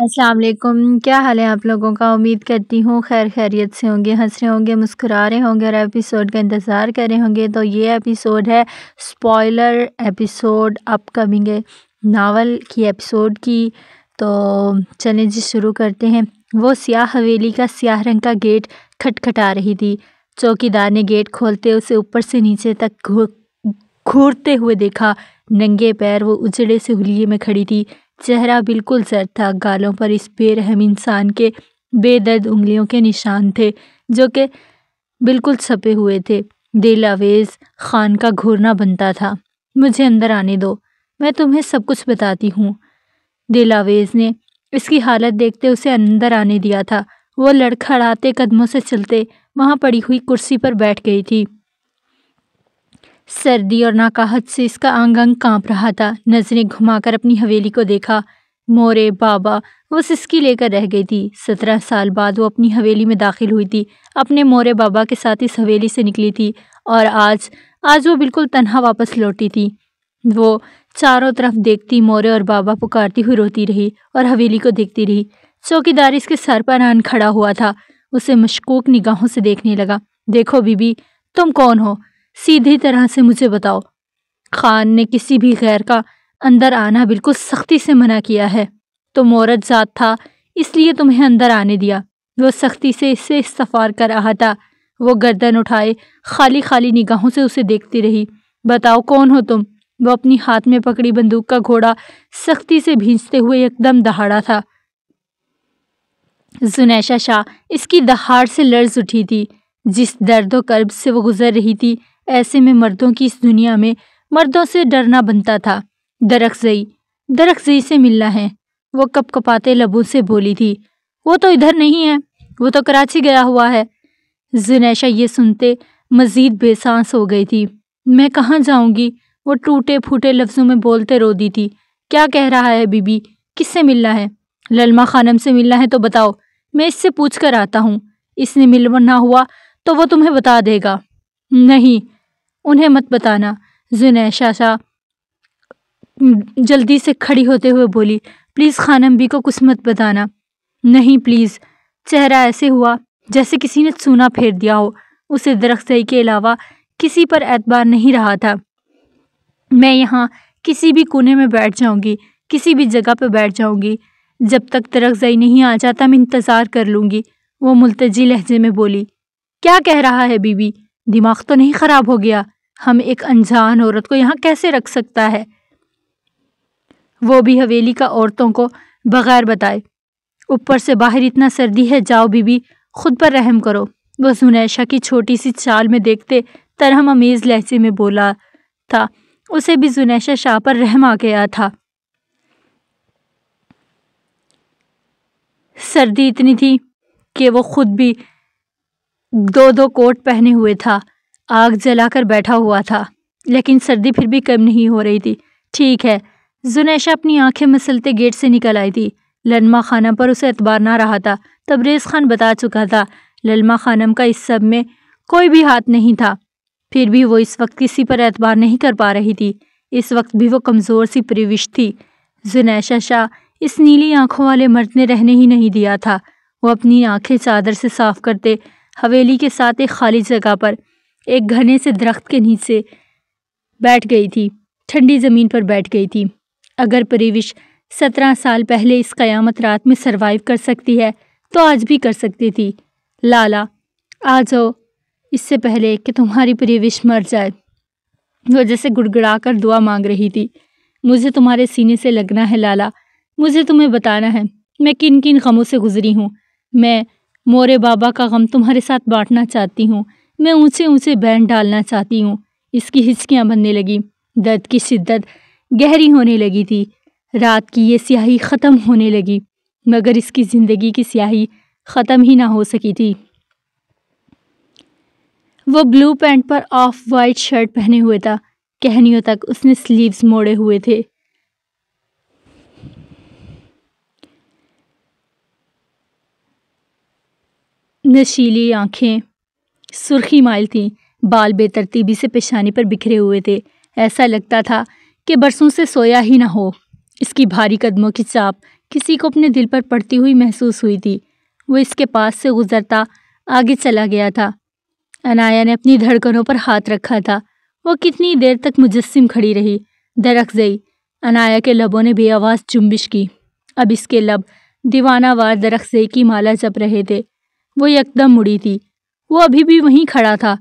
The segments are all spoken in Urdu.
السلام علیکم، کیا حال ہے آپ لوگوں کا؟ امید کرتی ہوں خیر خیریت سے ہوں گے، ہنس رہے ہوں گے، مسکرا رہے ہوں گے اور ایپیسوڈ کا انتظار کر رہے ہوں گے۔ تو یہ ایپیسوڈ ہے سپوائلر ایپیسوڈ، اپ کمنگ ناول کی ایپیسوڈ کی۔ تو چلیں جی شروع کرتے ہیں۔ وہ سیاہ حویلی کا سیاہ رنگ کا گیٹ کھٹکھٹا رہی تھی۔ چوکیدار نے گیٹ کھولتے اسے اوپر سے نیچے تک گھورتے ہوئے دیکھا۔ ننگے پیر وہ اجڑے سے حلیے میں کھڑی تھی، چہرہ بالکل زرد تھا، گالوں پر اس بے رحم انسان کے بے درد انگلیوں کے نشان تھے جو کہ بالکل چھپے ہوئے تھے۔ دل آویز خان کا گھورنا بنتا تھا۔ مجھے اندر آنے دو، میں تمہیں سب کچھ بتاتی ہوں۔ دل آویز نے اس کی حالت دیکھتے اسے اندر آنے دیا تھا۔ وہ لڑکھڑاتے قدموں سے چلتے وہاں پڑی ہوئی کرسی پر بیٹھ گئی تھی۔ سردی اور ناقاہت سے اس کا انگ انگ کانپ رہا تھا۔ نظریں گھما کر اپنی حویلی کو دیکھا۔ مورے بابا وہ سسکی لے کر رہ گئی تھی۔ 17 سال بعد وہ اپنی حویلی میں داخل ہوئی تھی، اپنے مورے بابا کے ساتھ اس حویلی سے نکلی تھی اور آج وہ بالکل تنہا واپس لوٹی تھی۔ وہ چاروں طرف دیکھتی مورے اور بابا پکارتی ہوئی روتی رہی اور حویلی کو دیکھتی رہی۔ چوکیدار اس کے سر پر آن کھڑا ہوا تھا، اسے مشکوک نگاہوں سے دیکھنے لگا۔ دیکھو بی بی، تم کون ہو؟ سیدھی طرح سے مجھے بتاؤ۔ خان نے کسی بھی غیر کا اندر آنا بالکل سختی سے منع کیا ہے۔ تم عورت ذات تھا اس لیے تمہیں اندر آنے دیا۔ وہ سختی سے اسے استفار کر رہا تھا۔ وہ گردن اٹھائے خالی نگاہوں سے اسے دیکھتی رہی۔ بتاؤ کون ہو تم؟ وہ اپنی ہاتھ میں پکڑی بندوق کا گھوڑا سختی سے بھینچتے ہوئے یکدم دہاڑا تھا۔ زنیشہ شاہ اس کی دہاڑ سے لرز اٹھی تھی۔ جس درد و کرب سے وہ گزر رہی تھی، ایسے میں مردوں کی اس دنیا میں مردوں سے ڈرنا بنتا تھا۔ درخزئی سے ملنا ہے، وہ کپ کپاتے لبوں سے بولی تھی۔ وہ تو ادھر نہیں ہے، وہ تو کراچی گیا ہوا ہے۔ زنیشہ یہ سنتے مزید بے سانس ہو گئی تھی۔ میں کہاں جاؤں گی؟ وہ ٹوٹے پھوٹے لفظوں میں بولتے رو دی تھی۔ کیا کہہ رہا ہے بی بی؟ کس سے ملنا ہے؟ للما خانم سے ملنا ہے تو بتاؤ، میں اس سے پوچھ کر آتا ہوں۔ اس نے ملنا ہوا تو وہ تمہیں بتا دے گا۔ نہیں، انہیں مت بتانا۔ زنیشہ شاہ جلدی سے کھڑی ہوتے ہوئے بولی۔ پلیز خانم بی کو کچھ مت بتانا۔ نہیں پلیز۔ چہرہ ایسے ہوا جیسے کسی نے چونا پھیر دیا ہو۔ اسے درخزئی کے علاوہ کسی پر اعتبار نہیں رہا تھا۔ میں یہاں کسی بھی کونے میں بیٹھ جاؤں گی، کسی بھی جگہ پہ بیٹھ جاؤں گی۔ جب تک درخزئی نہیں آ جاتا میں انتظار کر لوں گی۔ وہ ملتجی لہجے میں بولی۔ کیا کہہ رہا ہے بی بی؟ دماغ تو نہیں خراب ہو گیا؟ ہم ایک انجان عورت کو یہاں کیسے رکھ سکتا ہے؟ وہ بھی حویلی کا عورتوں کو بغیر بتائے۔ اوپر سے باہر اتنا سردی ہے، جاؤ بی بی، خود پر رحم کرو۔ وہ زنیشہ کی چھوٹی سی چال میں دیکھتے ترہم امیز لہجے میں بولا تھا۔ اسے بھی زنیشہ شاہ پر رحم آ گیا تھا۔ سردی اتنی تھی کہ وہ خود بھی 2 کوٹ پہنے ہوئے تھا، آگ جلا کر بیٹھا ہوا تھا، لیکن سردی پھر بھی کم نہیں ہو رہی تھی۔ ٹھیک ہے، زنیشہ اپنی آنکھیں مسلتے گیٹ سے نکل آئی تھی۔ للما خانم پر اسے اعتبار نہ رہا تھا۔ تبریز خان بتا چکا تھا للما خانم کا اس سب میں کوئی بھی ہاتھ نہیں تھا، پھر بھی وہ اس وقت کسی پر اعتبار نہیں کر پا رہی تھی۔ اس وقت بھی وہ کمزور سی پریوش تھی۔ زنیشہ شاہ اس نیلی آنکھوں والے مرد نے رہنے ہی نہیں دیا تھا۔ وہ اپنی آنکھیں چادر سے صاف کرتے حویلی کے ساتھ ایک خالی جگہ پر ایک گھنے سے درخت کے نیچے بیٹھ گئی تھی، ٹھنڈی زمین پر بیٹھ گئی تھی۔ اگر پریوش 17 سال پہلے اس قیامت رات میں سروائیو کر سکتی ہے تو آج بھی کر سکتی تھی۔ لالا آ جاؤ، اس سے پہلے کہ تمہاری پریوش مر جائے۔ وہ جیسے گڑ گڑا کر دعا مانگ رہی تھی۔ مجھے تمہارے سینے سے لگنا ہے لالا، مجھے تمہیں بتانا ہے میں کن کن غموں سے گزری ہوں۔ میں مورے بابا کا غم تمہارے ساتھ بانٹنا چاہتی ہوں۔ میں اونچے اونچے بین ڈالنا چاہتی ہوں۔ اس کی ہچکیاں بننے لگی، درد کی شدت گہری ہونے لگی تھی۔ رات کی یہ سیاہی ختم ہونے لگی، مگر اس کی زندگی کی سیاہی ختم ہی نہ ہو سکی تھی۔ وہ بلو پینٹ پر آف وائٹ شرٹ پہنے ہوئے تھا، کہنیوں تک اس نے سلیوز موڑے ہوئے تھے۔ نشیلی آنکھیں سرخی مائل تھیں، بال بے ترتیبی سے پیشانی پر بکھرے ہوئے تھے، ایسا لگتا تھا کہ برسوں سے سویا ہی نہ ہو۔ اس کی بھاری قدموں کی چاپ کسی کو اپنے دل پر پڑتی ہوئی محسوس ہوئی تھی۔ وہ اس کے پاس سے گزرتا آگے چلا گیا تھا۔ عنایہ نے اپنی دھڑکنوں پر ہاتھ رکھا تھا۔ وہ کتنی دیر تک مجسم کھڑی رہی۔ درخزئی، عنایہ کے لبوں نے بے آواز جنبش کی۔ اب اس کے لب دیوانہ وار درخزئی کی مالا جپ رہے تھے۔ وہ یکدم مڑی تھی۔ وہ ابھی بھی وہیں کھڑا تھا۔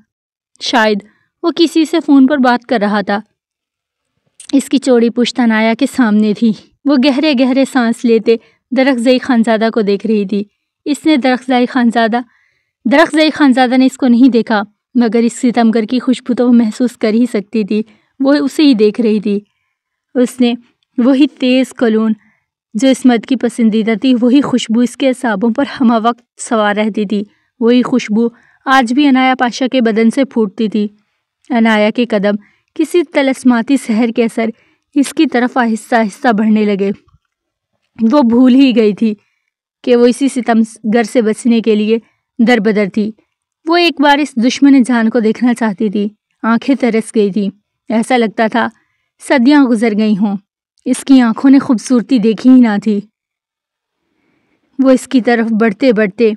شاید وہ کسی سے فون پر بات کر رہا تھا۔ اس کی چوڑی پشت عنایہ کے سامنے تھی۔ وہ گہرے گہرے سانس لیتے درخزئی خانزادہ کو دیکھ رہی تھی۔ اس نے درخزئی خانزادہ نے اس کو نہیں دیکھا، مگر اس ستمگر کی خوشبو تو وہ محسوس کر ہی سکتی تھی۔ وہ اسے ہی دیکھ رہی تھی۔ اس نے وہی تیز کلون جو اس مرد کی پسندیدہ تھی، وہی خوشبو اس کے اعصابوں پر ہمہ وقت سوار رہتی تھی۔ وہی خوشبو آج بھی عنایہ پاشا کے بدن سے پھوٹتی تھی۔ عنایہ کے قدم کسی طلسماتی سحر کے اثر اس کی طرف آہستہ آہستہ بڑھنے لگے۔ وہ بھول ہی گئی تھی کہ وہ اسی ستمگر سے بچنے کے لیے در بدر تھی۔ وہ ایک بار اس دشمن جان کو دیکھنا چاہتی تھی۔ آنکھیں ترس گئی تھی۔ ایسا لگتا تھا صدیاں گزر گئی ہوں۔ اس کی آنکھوں نے خوبصورتی دیکھی ہی نہ تھی۔ وہ اس کی طرف بڑھتے بڑھتے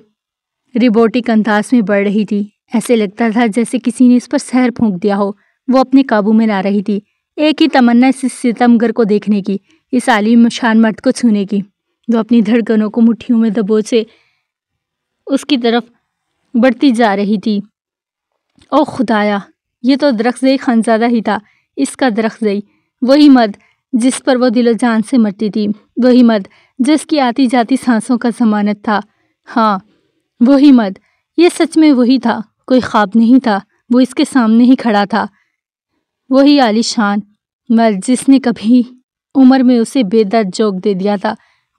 روبوٹک انداز میں بڑھ رہی تھی۔ ایسے لگتا تھا جیسے کسی نے اس پر زہر پھونک دیا ہو۔ وہ اپنے قابو میں نہ رہی تھی۔ ایک ہی تمنا اس ستمگر کو دیکھنے کی، اس عالم شان مرد کو چھونے کی۔ وہ اپنی دھڑکنوں کو مٹھیوں میں دبوچے اس کی طرف بڑھتی جا رہی تھی۔ او خدایا، یہ تو درخزئی خانزادہ ہی تھا۔ اس کا درخزئی، وہی مرد جس پر وہ دل و جان سے مرتی تھی، وہی مرد جس کی آتی جاتی سانسوں کا ضمانت تھا۔ ہاں، وہی مرد۔ یہ سچ میں وہی تھا، کوئی خواب نہیں تھا۔ وہ اس کے سامنے ہی کھڑا تھا۔ وہی عالی شان مرد جس نے کبھی عمر میں اسے بے درد جوک دے دیا تھا۔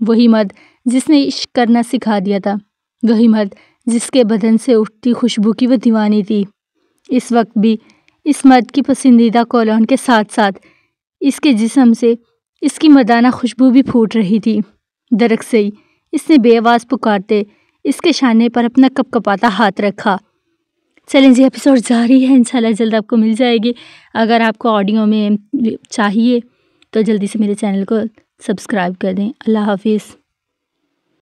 وہی مرد جس نے عشق کرنا سکھا دیا تھا۔ وہی مرد جس کے بدن سے اٹھتی خوشبو کی وہ دیوانی تھی۔ اس وقت بھی اس مرد کی پسندیدہ کولون کے ساتھ ساتھ اس کے جسم سے اس کی مردانہ خوشبو بھی پھوٹ رہی تھی۔ درخزئی، اس نے بے آواز پکارتے اس کے شانے پر اپنا کپ کپاتا ہاتھ رکھا۔ چلیں جی، ایپیسوڈ جاری ہے، انشاءاللہ جلد آپ کو مل جائے گی۔ اگر آپ کو آڈیو میں چاہیے تو جلدی سے میرے چینل کو سبسکرائب کر دیں۔ اللہ حافظ۔